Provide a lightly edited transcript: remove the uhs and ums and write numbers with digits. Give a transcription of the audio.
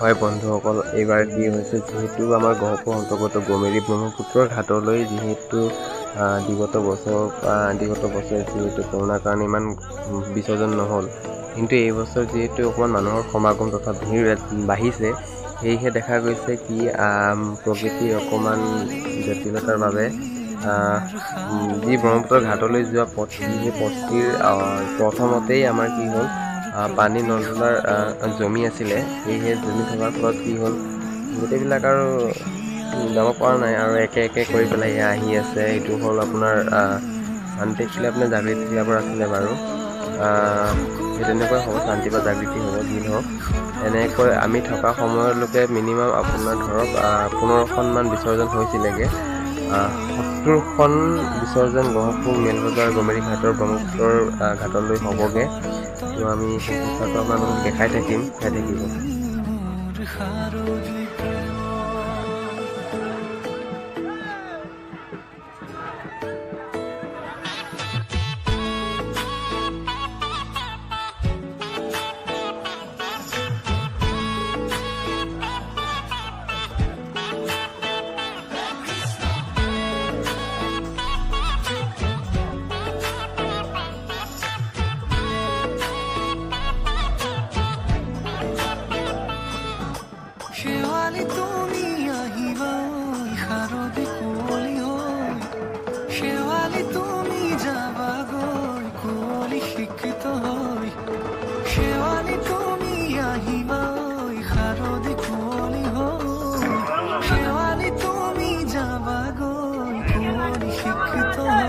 হয় বন্ধুসকল, এইবাৰ কি হৈছে, যিহেতু আমাৰ গহপুৰ অন্তৰ্গত গমেৰী ব্ৰহ্মপুত্ৰৰ ঘাটলৈ যিহেতু বিগত বছৰ যিহেতু কৰোণাৰ কাৰণে ইমান বিসৰ্জন নহ'ল, কিন্তু এই বছৰ যিহেতু অকণমান মানুহৰ সমাগম তথা ভিৰ বাঢ়িছে, সেয়েহে দেখা গৈছে কি প্ৰকৃতিৰ অকণমান জটিলতাৰ বাবে যি ব্ৰহ্মপুত্ৰৰ ঘাটলৈ যোৱা পথটি, সেই পথটিৰ প্ৰথমতেই আমাৰ কি হ'ল, পানী নলাৰ জমি আছিলে। সেয়েহে জমি থকাৰ ফলত কি হ'ল, গোটেইবিলাক আৰু যাব পৰা নাই আৰু একে একে কৰি পেলাই এয়া আহি আছে। এইটো হ'ল আপোনাৰ শান্তি আছিলে, আপোনাৰ জাগৃতি ক্লাবৰ আছিলে বাৰু। সেই তেনেকৈ হ'ব, শান্তি বা জাগৃতি হ'ব, যি নহওক। এনেকৈ আমি থকা সময়লৈকে মিনিমাম আপোনাৰ ধৰক 15খনমান বিসৰ্জন হৈছিলেগৈ। 70খন বিসৰ্জন গহপুৰ মেলবজাৰ গমেৰী ঘাটৰ ব্ৰহ্মপুত্ৰৰ ঘাটলৈ হ'বগৈ। তো আমি সেই কথাটো আপোনালোকক দেখাই থাকিম, চাই থাকিব। শেৱালি তুমি আহিবা শাৰদী কুঁৱলী হৈ, শেৱালি তুমি যাবাগৈ কুঁৱলী শিক্ষিত হৈ, শেৱালি তুমি আহিবা শাৰদী কুঁৱলী হৈ, শেৱালি তুমি যাবাগৈ কুঁৱলী শিক্ষিত হৈ।